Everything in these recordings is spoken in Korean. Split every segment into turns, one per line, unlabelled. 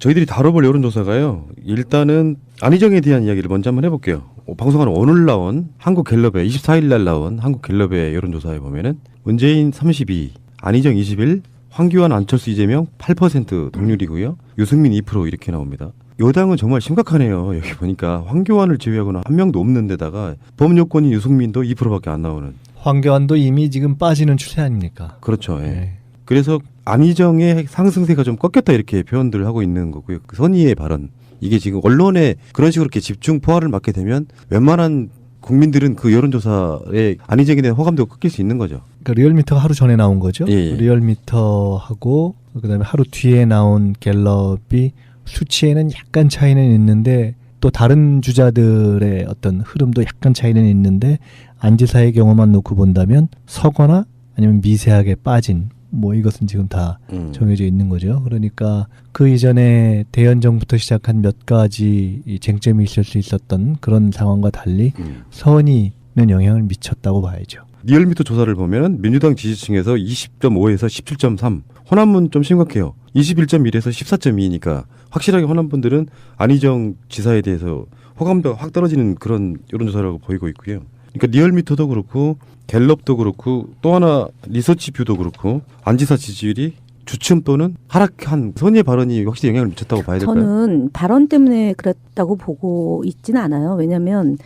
저희들이 다뤄볼 여론조사가요. 일단은 안희정에 대한 이야기를 먼저 한번 해볼게요. 방송한 오늘 나온 한국갤럽의 24일 날 나온 한국갤럽의 여론조사에 보면은 문재인 32, 안희정 21, 황교안, 안철수, 이재명 8% 동률이고요. 유승민 2% 이렇게 나옵니다. 여당은 정말 심각하네요. 여기 보니까 황교안을 제외하고는 한 명도 없는 데다가 범여권인 유승민도 2%밖에 안 나오는.
황교안도 이미 지금 빠지는 추세 아닙니까?
그렇죠. 예.
네.
그래서 안희정의 상승세가 좀 꺾였다 이렇게 표현들을 하고 있는 거고요. 그 선의의 발언. 이게 지금 언론에 그런 식으로 이렇게 집중 포화를 맞게 되면 웬만한 국민들은 그 여론조사에 안희정에 대한 호감도가 꺾일 수 있는 거죠.
그러니까 리얼미터가 하루 전에 나온 거죠.
예.
리얼미터하고 그다음에 하루 뒤에 나온 갤럽이 수치에는 약간 차이는 있는데 또 다른 주자들의 어떤 흐름도 약간 차이는 있는데 안 지사의 경우만 놓고 본다면 서거나 아니면 미세하게 빠진 뭐 이것은 지금 다 정해져 있는 거죠. 그러니까 그 이전에 대연정부터 시작한 몇 가지 이 쟁점이 있을 수 있었던 그런 상황과 달리 선의는 영향을 미쳤다고 봐야죠.
리얼미터 조사를 보면 민주당 지지층에서 20.5에서 17.3, 호남은 좀 심각해요. 21.1에서 14.2니까 확실하게 호남분들은 안희정 지사에 대해서 호감도가 확 떨어지는 그런 여론조사라고 보이고 있고요. 그러니까 리얼미터도 그렇고 갤럽도 그렇고 또 하나 리서치뷰도 그렇고 안 지사 지지율이 주춤 또는 하락한 선의의 발언이 확실히 영향을 미쳤다고 봐야 될까요?
저는 발언 때문에 그랬다고 보고 있지는 않아요. 왜냐하면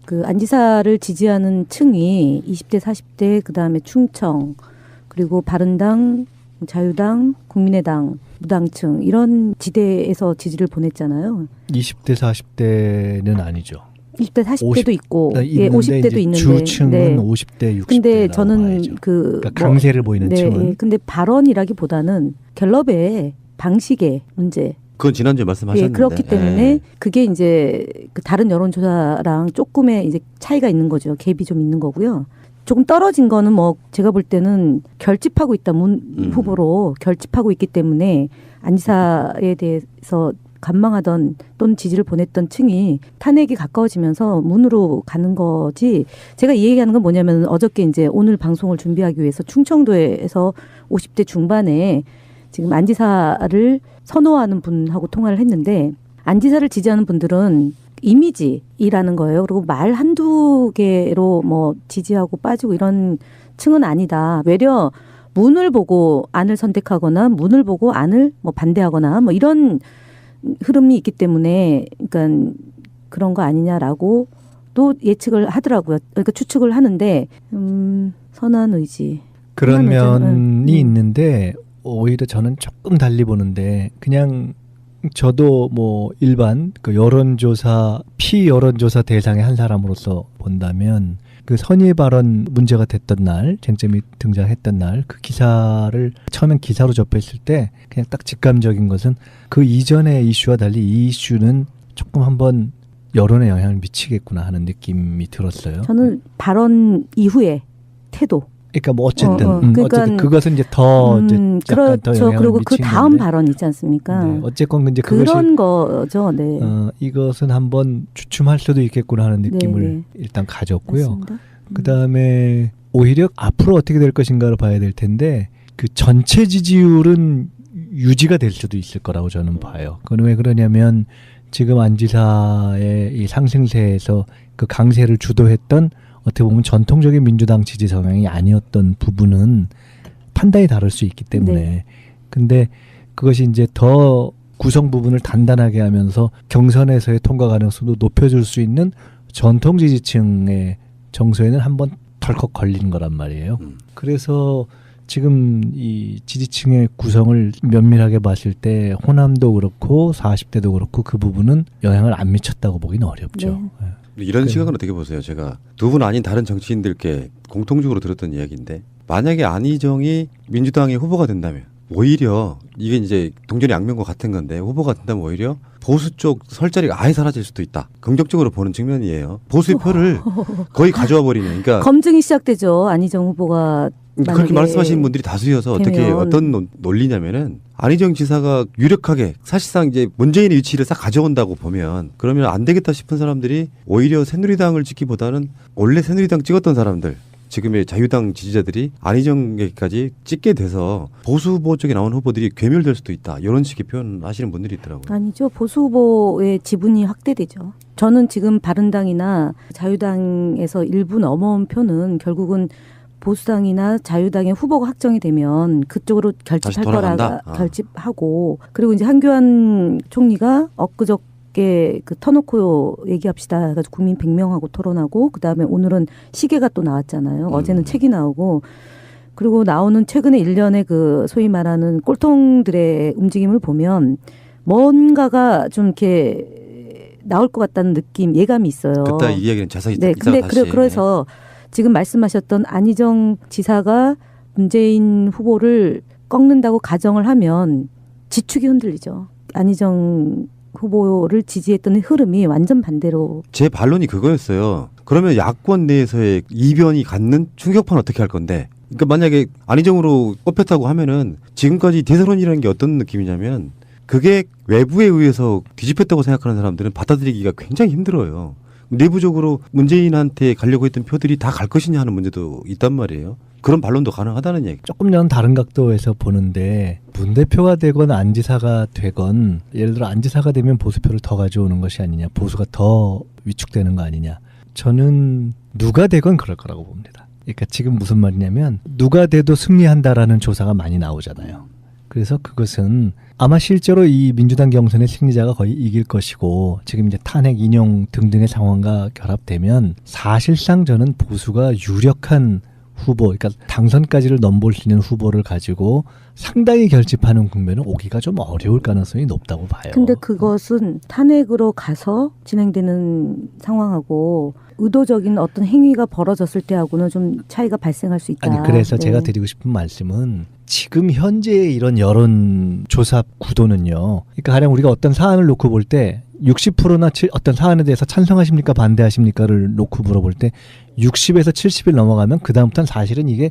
그 안 지사를 지지하는 층이 20대, 40대, 그다음에 충청, 그리고 바른당, 자유당, 국민의당, 무당층 이런 지대에서 지지를 보냈잖아요.
20대, 40대는 아니죠.
20대, 40대도 있고,
있는데
50대도 있는데.
주층은
네.
50대, 60대.
근데 저는
그러니까 강세를 보이는
네,
층은.
근데 발언이라기보다는 갤럽의 방식의 문제.
그건 지난주에 말씀하셨는데.
예, 그렇기 때문에 그게 이제 그 다른 여론조사랑 조금의 이제 차이가 있는 거죠. 갭이 좀 있는 거고요. 조금 떨어진 거는 뭐 제가 볼 때는 결집하고 있다. 문 후보로 결집하고 있기 때문에 안 지사에 대해서 관망하던 또는 지지를 보냈던 층이 탄핵이 가까워지면서 문으로 가는 거지. 제가 이 얘기하는 건 뭐냐면 어저께 이제 오늘 방송을 준비하기 위해서 충청도에서 50대 중반에 지금 안 지사를 선호하는 분하고 통화를 했는데 안 지사를 지지하는 분들은 이미지라는 거예요. 그리고 말 한두 개로 뭐 지지하고 빠지고 이런 층은 아니다. 외려 문을 보고 안을 선택하거나 문을 보고 안을 뭐 반대하거나 뭐 이런 흐름이 있기 때문에 그러니까 그런 거 아니냐라고 또 예측을 하더라고요. 그러니까 추측을 하는데 선한 의지.
그런 면이
의지.
있는데 오히려 저는 조금 달리 보는데 그냥 저도 뭐 일반 그 여론조사 피여론조사 대상의 한 사람으로서 본다면 그 선의 발언 문제가 됐던 날 쟁점이 등장했던 날 그 기사를 처음엔 기사로 접했을 때 그냥 딱 직감적인 것은 그 이전의 이슈와 달리 이 이슈는 조금 한번 여론에 영향을 미치겠구나 하는 느낌이 들었어요.
저는 발언 이후의 태도.
그러니까 뭐 어쨌든
그러니까
어쨌든 그것은 이제 더 이제 약간 더
그렇죠.
영향을
그리고 그
미치는
다음
건데.
발언 있지 않습니까?
네, 어쨌건 이제 그것이
그런 거죠. 네.
이것은 한번 주춤할 수도 있겠구나 하는 느낌을
네.
일단 가졌고요.
맞습니다.
그다음에 오히려 앞으로 어떻게 될 것인가를 봐야 될 텐데 그 전체 지지율은 유지가 될 수도 있을 거라고 저는 봐요. 그건 왜 그러냐면 지금 안 지사의 이 상승세에서 그 강세를 주도했던 어떻게 보면 전통적인 민주당 지지 성향이 아니었던 부분은 판단이 다를 수 있기 때문에
네.
근데 그것이 이제 더 구성 부분을 단단하게 하면서 경선에서의 통과 가능성도 높여줄 수 있는 전통 지지층의 정서에는 한번 덜컥 걸리는 거란 말이에요. 그래서 지금 이 지지층의 구성을 면밀하게 봤을 때 호남도 그렇고 40대도 그렇고 그 부분은 영향을 안 미쳤다고 보기는 어렵죠.
네.
이런 시각은 어떻게 보세요? 제가 두 분 아닌 다른 정치인들께 공통적으로 들었던 이야기인데 만약에 안희정이 민주당의 후보가 된다면 오히려 이게 이제 동전의 양면과 같은 건데 후보가 된다면 오히려 보수 쪽 설자리가 아예 사라질 수도 있다. 긍정적으로 보는 측면이에요. 보수의 표를 거의 가져와 버리는. 그러니까
검증이 시작되죠. 안희정 후보가
그렇게 말씀하시는 분들이 다수여서 어떻게
되면.
어떤 논리냐면은 안희정 지사가 유력하게 사실상 이제 문재인의 위치를 싹 가져온다고 보면 그러면 안 되겠다 싶은 사람들이 오히려 새누리당을 찍기보다는 원래 새누리당 찍었던 사람들 지금의 자유당 지지자들이 안희정에게까지 찍게 돼서 보수 후보 쪽에 나온 후보들이 괴멸될 수도 있다. 이런 식의 표현하시는 분들이 있더라고요.
아니죠. 보수 후보의 지분이 확대되죠. 저는 지금 바른당이나 자유당에서 일부 넘어온 표는 결국은 보수당이나 자유당의 후보가 확정이 되면 그쪽으로
다시
결집할
돌아간다?
거라 결집하고 그리고 이제 한교안 총리가 엊그저께 그 터놓고 얘기합시다 해가지고 국민 100명하고 토론하고 그다음에 오늘은 시계가 또 나왔잖아요. 어제는 책이 나오고 그리고 나오는 최근에 일련의 그 소위 말하는 꼴통들의 움직임을 보면 뭔가가 좀 이렇게 나올 것 같다는 느낌, 예감이 있어요.
그때 이 이야기는 자세히
네,
이따가
근데
다시.
그래서 지금 말씀하셨던 안희정 지사가 문재인 후보를 꺾는다고 가정을 하면 지축이 흔들리죠. 안희정 후보를 지지했던 흐름이 완전 반대로.
제 반론이 그거였어요. 그러면 야권 내에서의 이변이 갖는 충격파는 어떻게 할 건데? 그러니까 만약에 안희정으로 꼽혔다고 하면은 지금까지 대선론이라는 게 어떤 느낌이냐면 그게 외부에 의해서 뒤집혔다고 생각하는 사람들은 받아들이기가 굉장히 힘들어요. 내부적으로 문재인한테 가려고 했던 표들이 다 갈 것이냐 하는 문제도 있단 말이에요. 그런 반론도 가능하다는 얘기.
조금 전 다른 각도에서 보는데 문 대표가 되건 안 지사가 되건 예를 들어 안 지사가 되면 보수표를 더 가져오는 것이 아니냐, 보수가 더 위축되는 거 아니냐. 저는 누가 되건 그럴 거라고 봅니다. 그러니까 지금 무슨 말이냐면 누가 돼도 승리한다라는 조사가 많이 나오잖아요. 그래서 그것은 아마 실제로 이 민주당 경선의 승리자가 거의 이길 것이고 지금 이제 탄핵 인용 등등의 상황과 결합되면 사실상 저는 보수가 유력한 후보, 그러니까 당선까지를 넘볼 수 있는 후보를 가지고 상당히 결집하는 국면은 오기가 좀 어려울 가능성이 높다고 봐요.
근데 그것은 탄핵으로 가서 진행되는 상황하고 의도적인 어떤 행위가 벌어졌을 때하고는 좀 차이가 발생할 수 있다.
아니 그래서
네.
제가 드리고 싶은 말씀은 지금 현재의 이런 여론조사 구도는요. 그러니까 가령 우리가 어떤 사안을 놓고 볼 때 60%나 어떤 사안에 대해서 찬성하십니까 반대하십니까를 놓고 물어볼 때 60에서 70일 넘어가면 그다음부터는 사실은 이게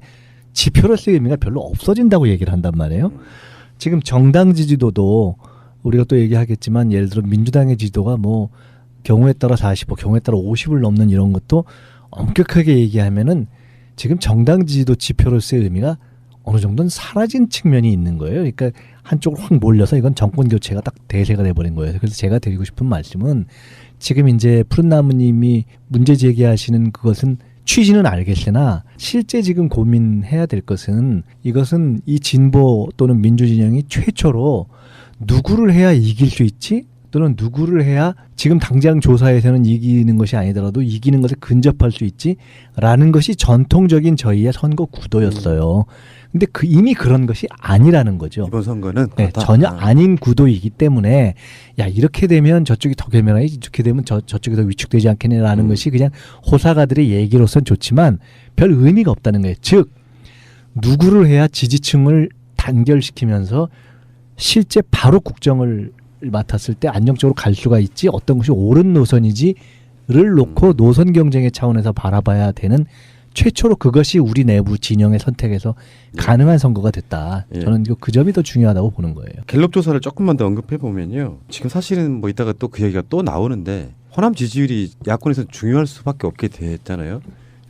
지표로서의 의미가 별로 없어진다고 얘기를 한단 말이에요. 지금 정당 지지도도 우리가 또 얘기하겠지만 예를 들어 민주당의 지지도가 뭐 경우에 따라 45, 경우에 따라 50을 넘는 이런 것도 엄격하게 얘기하면은 지금 정당 지지도 지표로서의 의미가 어느 정도는 사라진 측면이 있는 거예요. 그러니까 한쪽으로 확 몰려서 이건 정권 교체가 딱 대세가 돼버린 거예요. 그래서 제가 드리고 싶은 말씀은 지금 이제 푸른나무님이 문제 제기하시는 그것은 취지는 알겠으나 실제 지금 고민해야 될 것은 이것은 이 진보 또는 민주진영이 최초로 누구를 해야 이길 수 있지? 또는 누구를 해야 지금 당장 조사에서는 이기는 것이 아니더라도 이기는 것에 근접할 수 있지? 라는 것이 전통적인 저희의 선거 구도였어요. 근데 이미 그런 것이 아니라는 거죠.
이번 선거는
네,
그렇다.
전혀 아닌 구도이기 때문에 야 이렇게 되면 저쪽이 더 괴멸하지 이렇게 되면 저쪽이 더 위축되지 않겠냐라는 것이 그냥 호사가들의 얘기로선 좋지만 별 의미가 없다는 거예요. 즉 누구를 해야 지지층을 단결시키면서 실제 바로 국정을 맡았을 때 안정적으로 갈 수가 있지 어떤 것이 옳은 노선이지를 놓고 노선 경쟁의 차원에서 바라봐야 되는 최초로 그것이 우리 내부 진영의 선택에서 가능한 선거가 됐다.
예.
저는 그 점이 더 중요하다고 보는 거예요.
갤럽 조사를 조금만 더 언급해 보면요. 지금 사실은 뭐 이따가 또 그 얘기가 또 나오는데 호남 지지율이 야권에서 중요할 수밖에 없게 됐잖아요.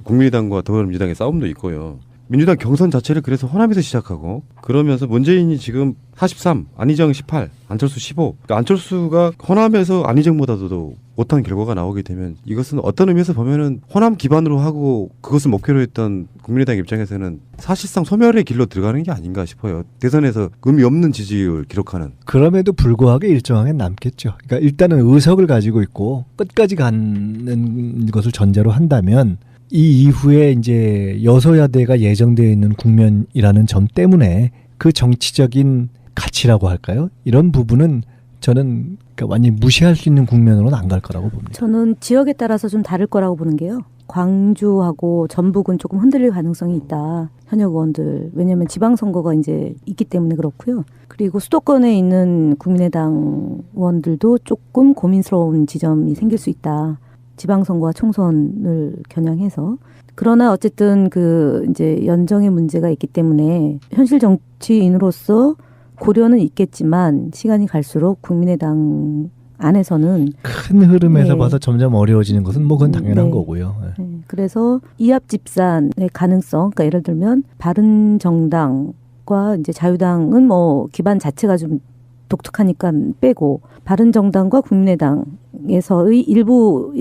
국민의당과 더불어민주당의 싸움도 있고요. 민주당 경선 자체를 그래서 호남에서 시작하고 그러면서 문재인이 지금 43, 안희정 18, 안철수 15. 그러니까 안철수가 호남에서 안희정보다도 못한 결과가 나오게 되면 이것은 어떤 의미에서 보면은 호남 기반으로 하고 그것을 목표로 했던 국민의당 입장에서는 사실상 소멸의 길로 들어가는 게 아닌가 싶어요. 대선에서 의미 없는 지지율 기록하는.
그럼에도 불구하고 일정하게 남겠죠. 그러니까 일단은 의석을 가지고 있고 끝까지 가는 것을 전제로 한다면 이 이후에 이제 여소야대가 예정되어 있는 국면이라는 점 때문에 그 정치적인 가치라고 할까요? 이런 부분은 저는 그러니까 완전히 무시할 수 있는 국면으로는 안 갈 거라고 봅니다.
저는 지역에 따라서 좀 다를 거라고 보는 게요. 광주하고 전북은 조금 흔들릴 가능성이 있다. 현역 의원들. 왜냐하면 지방선거가 이제 있기 때문에 그렇고요. 그리고 수도권에 있는 국민의당 의원들도 조금 고민스러운 지점이 생길 수 있다. 지방선거와 총선을 겨냥해서. 그러나 어쨌든 그 이제 연정의 문제가 있기 때문에 현실 정치인으로서 고려는 있겠지만 시간이 갈수록 국민의당 안에서는
큰 흐름에서
네.
봐서 점점 어려워지는 것은 뭐 그건 당연한
네.
거고요. 예.
그래서 이합 집산의 가능성, 그러니까 예를 들면 바른정당과 이제 자유당은 뭐 기반 자체가 좀 독특하니까 빼고 바른정당과 국민의당에서의 일부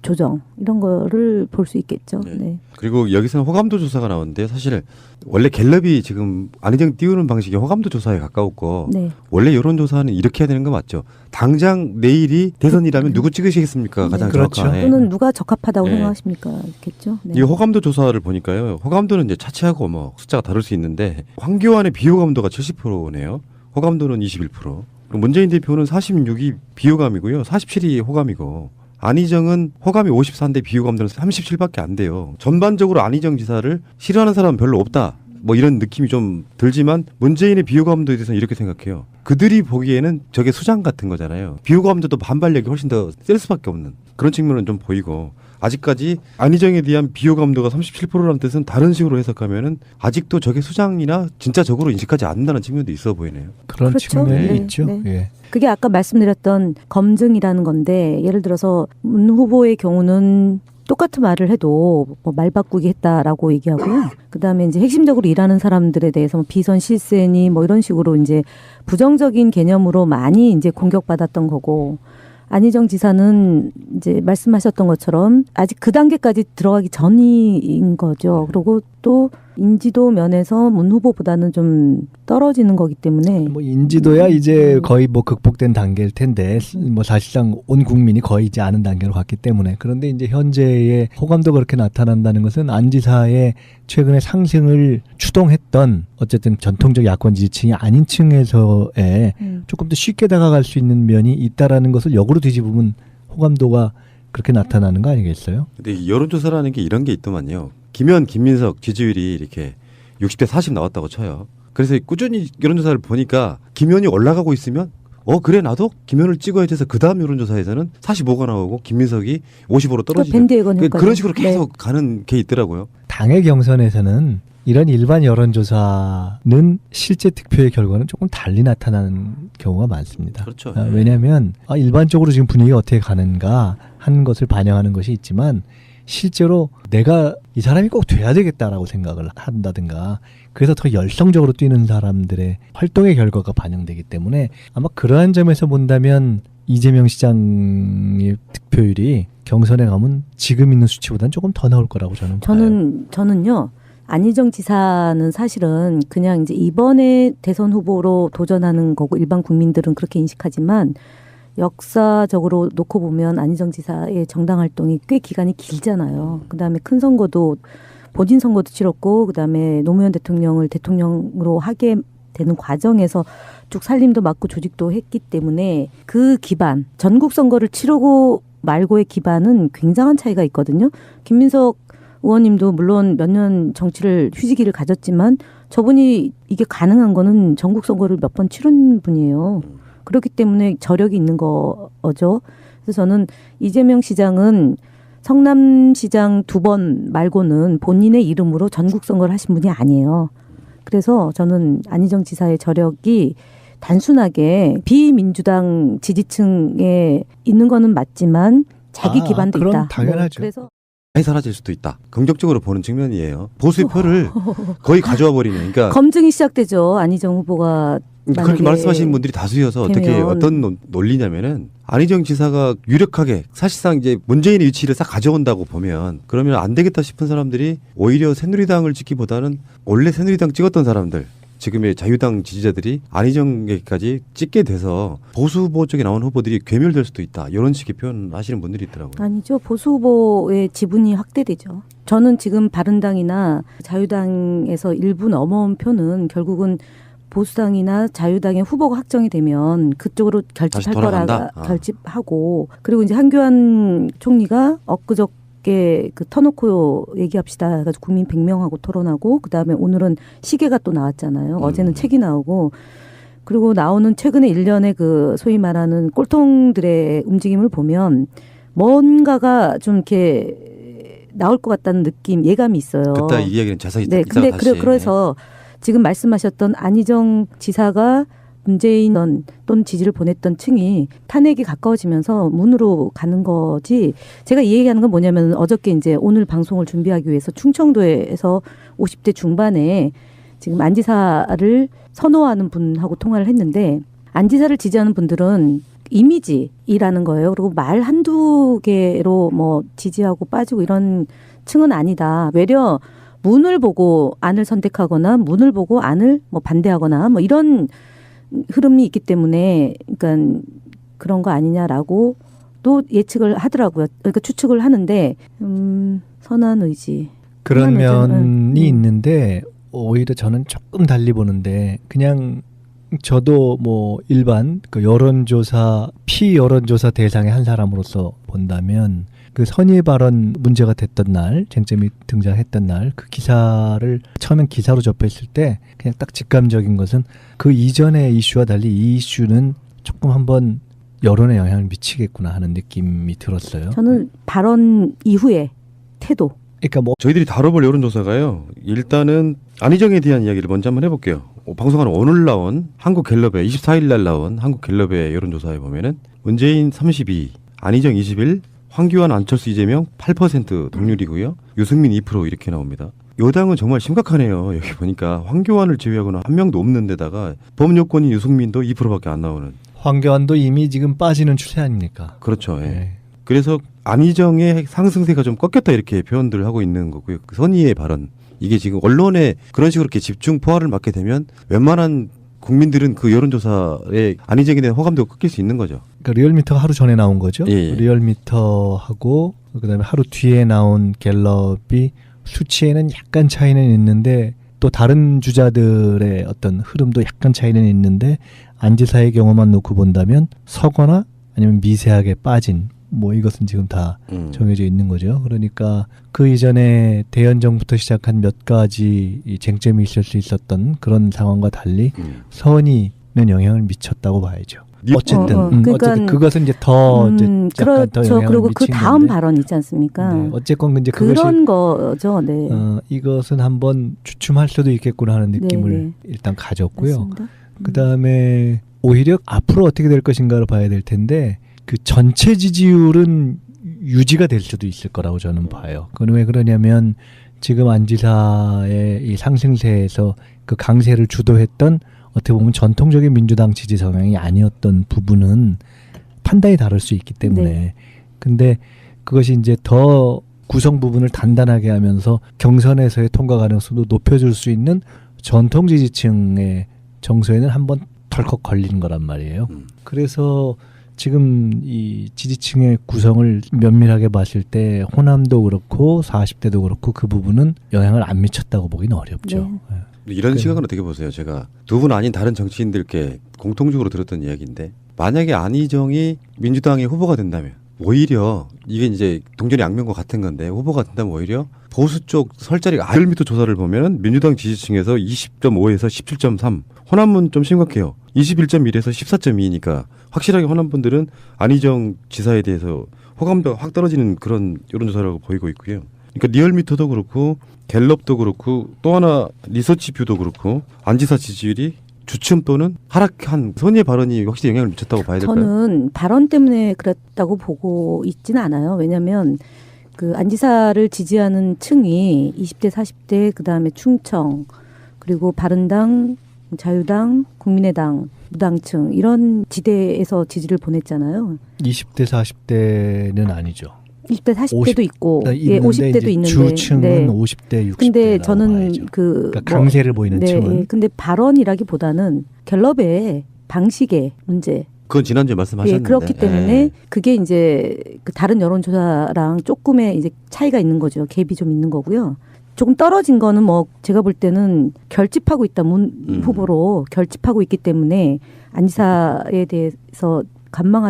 조정 이런 거를 볼 수 있겠죠.
네.
네.
그리고 여기서는 호감도 조사가 나오는데 사실 원래 갤럽이 지금 안희정 띄우는 방식이 호감도 조사에 가까웠고
네.
원래 여론조사는 이렇게 해야 되는 거 맞죠? 당장 내일이 대선이라면 누구 찍으시겠습니까? 가장
네. 그렇죠.
정확한.
또는 누가 적합하다고
네.
생각하십니까? 겠죠. 네.
이 호감도 조사를 보니까요. 호감도는 이제 차치하고 뭐 숫자가 다를 수 있는데 황교안의 비호감도가 70%네요. 호감도는 21%. 그리고 문재인 대표는 46이 비호감이고요. 47이 호감이고 안희정은 호감이 54인데 비호감도는 37밖에 안 돼요. 전반적으로 안희정 지사를 싫어하는 사람은 별로 없다. 뭐 이런 느낌이 좀 들지만 문재인의 비호감도에 대해서는 이렇게 생각해요. 그들이 보기에는 저게 수장 같은 거잖아요. 비호감도도 반발력이 훨씬 더 셀 수밖에 없는 그런 측면은 좀 보이고 아직까지 안희정에 대한 비호감도가 37%라는 뜻은 다른 식으로 해석하면은 아직도 저게 수장이나 진짜 적으로 인식하지 않는다는 측면도 있어 보이네요.
그런
그렇죠.
측면이
네.
있죠.
네.
예.
그게 아까 말씀드렸던 검증이라는 건데 예를 들어서 문 후보의 경우는 똑같은 말을 해도 뭐 말 바꾸기 했다라고 얘기하고요. 그다음에 이제 핵심적으로 일하는 사람들에 대해서 뭐 비선 실세니 뭐 이런 식으로 이제 부정적인 개념으로 많이 이제 공격받았던 거고 안희정 지사는 이제 말씀하셨던 것처럼 아직 그 단계까지 들어가기 전인 거죠. 그리고 또 인지도 면에서 문 후보보다는 좀 떨어지는 거기 때문에
뭐 인지도야 이제 거의 뭐 극복된 단계일 텐데 뭐 사실상 온 국민이 거의 이제 아는 단계로 갔기 때문에 그런데 이제 현재의 호감도가 그렇게 나타난다는 것은 안 지사의 최근의 상승을 추동했던 어쨌든 전통적 야권 지지층이 아닌 층에서의 조금 더 쉽게 다가갈 수 있는 면이 있다라는 것을 역으로 뒤집으면 호감도가 그렇게 나타나는 거 아니겠어요?
근데 이 여론조사라는 게 이런 게 있더만요. 김현, 김민석 지지율이 이렇게 60대 40 나왔다고 쳐요. 그래서 꾸준히 여론조사를 보니까 김현이 올라가고 있으면 그래 나도 김현을 찍어야 돼서 그 다음 여론조사에서는 45가 나오고 김민석이 50으로 떨어지는
밴드웨건 효과죠.
그런 식으로 계속
네.
가는 게 있더라고요.
당의 경선에서는 이런 일반 여론조사는 실제 득표의 결과는 조금 달리 나타나는 경우가 많습니다.
그렇죠.
왜냐하면 일반적으로 지금 분위기가 어떻게 가는가 하는 것을 반영하는 것이 있지만 실제로 내가 이 사람이 꼭 돼야 되겠다라고 생각을 한다든가 그래서 더 열성적으로 뛰는 사람들의 활동의 결과가 반영되기 때문에 아마 그러한 점에서 본다면 이재명 시장의 득표율이 경선에 가면 지금 있는 수치보다는 조금 더 나올 거라고 저는 봐요.
저는요. 안희정 지사는 사실은 그냥 이제 이번에 대선 후보로 도전하는 거고 일반 국민들은 그렇게 인식하지만 역사적으로 놓고 보면 안희정 지사의 정당 활동이 꽤 기간이 길잖아요. 그다음에 큰 선거도 본인 선거도 치렀고 그다음에 노무현 대통령을 대통령으로 하게 되는 과정에서 쭉 살림도 맡고 조직도 했기 때문에 그 기반 전국 선거를 치르고 말고의 기반은 굉장한 차이가 있거든요. 김민석 의원님도 물론 몇 년 정치를 휴지기를 가졌지만 저분이 이게 가능한 거는 전국 선거를 몇 번 치른 분이에요. 그렇기 때문에 저력이 있는 거죠. 그래서 저는 이재명 시장은 성남시장 2번 말고는 본인의 이름으로 전국 선거를 하신 분이 아니에요. 그래서 저는 안희정 지사의 저력이 단순하게 비민주당 지지층에 있는 거는 맞지만 자기 기반도
그럼
있다.
당연하죠.
그래서
많이 사라질 수도 있다. 긍정적으로 보는 측면이에요. 보수의 표를 거의 가져와 버리는. 그러니까
검증이 시작되죠. 안희정 후보가
그렇게
만약에
말씀하시는 분들이 다수여서 어떻게
되면.
어떤 논리냐면은 안희정 지사가 유력하게 사실상 이제 문재인의 위치를 싹 가져온다고 보면 그러면 안 되겠다 싶은 사람들이 오히려 새누리당을 찍기보다는 원래 새누리당 찍었던 사람들 지금의 자유당 지지자들이 안희정에게까지 찍게 돼서 보수 후보 쪽에 나온 후보들이 괴멸될 수도 있다. 이런 식의 표현하시는 분들이 있더라고요.
아니죠. 보수 후보의 지분이 확대되죠. 저는 지금 바른당이나 자유당에서 일부 넘어온 표는 결국은 보수당이나 자유당의 후보가 확정이 되면 그쪽으로 결집할
다시 돌아간다?
거라 결집하고 그리고 이제 한교안 총리가 엊그저께 그 터놓고 얘기합시다 해가지고 국민 100명하고 토론하고 그다음에 오늘은 시계가 또 나왔잖아요. 어제는 책이 나오고 그리고 나오는 최근에 일련의 그 소위 말하는 꼴통들의 움직임을 보면 뭔가가 좀 이렇게 나올 것 같다는 느낌, 예감이 있어요.
그때 이 이야기는 자세히
네, 근데 그래서 지금 말씀하셨던 안희정 지사가 문재인 또는 지지를 보냈던 층이 탄핵이 가까워지면서 문으로 가는 거지. 제가 이 얘기하는 건 뭐냐면 어저께 이제 오늘 방송을 준비하기 위해서 충청도에서 50대 중반에 지금 안 지사를 선호하는 분하고 통화를 했는데 안 지사를 지지하는 분들은 이미지라는 거예요. 그리고 말 한두 개로 뭐 지지하고 빠지고 이런 층은 아니다. 외려 문을 보고 안을 선택하거나 문을 보고 안을 뭐 반대하거나 뭐 이런 흐름이 있기 때문에 그러니까 그런 거 아니냐라고 또 예측을 하더라고요. 그러니까 추측을 하는데 선한 의지.
그런
선한 의지는,
면이 있는데 오히려 저는 조금 달리 보는데 그냥 저도 뭐 일반 그 여론조사 피여론조사 대상의 한 사람으로서 본다면 그 선의 발언 문제가 됐던 날 쟁점이 등장했던 날 그 기사를 처음엔 기사로 접했을 때 그냥 딱 직감적인 것은 그 이전의 이슈와 달리 이 이슈는 조금 한번 여론에 영향을 미치겠구나 하는 느낌이 들었어요.
저는 발언 이후에 태도.
그러니까 뭐
저희들이 다뤄볼 여론조사가요. 일단은 안희정에 대한 이야기를 먼저 한번 해볼게요. 방송하는 오늘 나온 한국갤럽의 24일 날 나온 한국갤럽의 여론조사에 보면은 문재인 32, 안희정 21, 황교안, 안철수, 이재명 8% 동률이고요. 유승민 2% 이렇게 나옵니다. 여당은 정말 심각하네요. 여기 보니까 황교안을 제외하고는 한 명도 없는 데다가 범여권인 유승민도 2%밖에 안 나오는.
황교안도 이미 지금 빠지는 추세 아닙니까?
그렇죠. 예.
네.
그래서 안희정의 상승세가 좀 꺾였다 이렇게 표현들을 하고 있는 거고요. 그 선의의 발언. 이게 지금 언론에 그런 식으로 이렇게 집중 포화를 맞게 되면 웬만한 국민들은 그 여론조사에 안희정에 대한 호감도가 꺾일 수 있는 거죠.
그러니까 리얼미터가 하루 전에 나온 거죠.
예.
리얼미터하고 그다음에 하루 뒤에 나온 갤럽이 수치에는 약간 차이는 있는데 또 다른 주자들의 어떤 흐름도 약간 차이는 있는데 안 지사의 경우만 놓고 본다면 서거나 아니면 미세하게 빠진 뭐 이것은 지금 다 정해져 있는 거죠. 그러니까 그 이전에 대연정부터 시작한 몇 가지 이 쟁점이 있을 수 있었던 그런 상황과 달리 선의는 영향을 미쳤다고 봐야죠. 어쨌든
그러니까
어쨌든 그것은 이제 더 이제 약간 더
그렇죠.
영향을
그리고 그
미친
다음
건데.
발언 있지 않습니까?
네, 어쨌건 이제 그것이
그런 거죠. 네.
이것은 한번 주춤할 수도 있겠구나 하는 느낌을
네.
일단 가졌고요.
맞습니다.
그다음에 오히려 앞으로 어떻게 될 것인가를 봐야 될 텐데 그 전체 지지율은 유지가 될 수도 있을 거라고 저는 봐요. 그건 왜 그러냐면 지금 안 지사의 이 상승세에서 그 강세를 주도했던 어떻게 보면 전통적인 민주당 지지 성향이 아니었던 부분은 판단이 다를 수 있기 때문에
네.
근데 그것이 이제 더 구성 부분을 단단하게 하면서 경선에서의 통과 가능성도 높여줄 수 있는 전통 지지층의 정서에는 한번 덜컥 걸리는 거란 말이에요. 그래서 지금 이 지지층의 구성을 면밀하게 봤을 때 호남도 그렇고 40대도 그렇고 그 부분은 영향을 안 미쳤다고 보기는 어렵죠.
네.
이런 시각은 어떻게 보세요? 제가 두 분 아닌 다른 정치인들께 공통적으로 들었던 이야기인데 만약에 안희정이 민주당의 후보가 된다면 오히려 이게 이제 동전의 양면과 같은 건데 후보가 된다면 오히려 보수 쪽 설자리가 리얼미터 조사를 보면 민주당 지지층에서 20.5에서 17.3 호남은 좀 심각해요. 21.1에서 14.2니까 확실하게 호남 분들은 안희정 지사에 대해서 호감도가 확 떨어지는 그런 여론조사라고 보이고 있고요. 그러니까 리얼미터도 그렇고 갤럽도 그렇고 또 하나 리서치뷰도 그렇고 안 지사 지지율이 주춤 또는 하락한 선의의 발언이 확실히 영향을 미쳤다고 봐야 될까요?
저는 발언 때문에 그랬다고 보고 있지는 않아요. 왜냐하면 그 안 지사를 지지하는 층이 20대, 40대, 그다음에 충청, 그리고 바른당, 자유당, 국민의당, 무당층 이런 지대에서 지지를 보냈잖아요.
20대 40대는 아니죠.
20대, 40대도 있고,
있는데
예, 50대도
이제
있는데.
주층은
네. 근데
50대, 60대라고
저는
봐야죠.
그
그러니까 강세를 보이는
네,
층은
근데 발언이라기보다는 갤럽의 방식의 문제.
그건 지난주에 말씀하셨는데.
예, 그렇기 때문에
예.
그게 이제 그 다른 여론조사랑 조금의 이제 차이가 있는 거죠. 갭이 좀 있는 거고요. 조금 떨어진 거는 뭐 제가 볼 때는 결집하고 있다. 문 후보로 결집하고 있기 때문에 안 지사에 대해서 관망하다.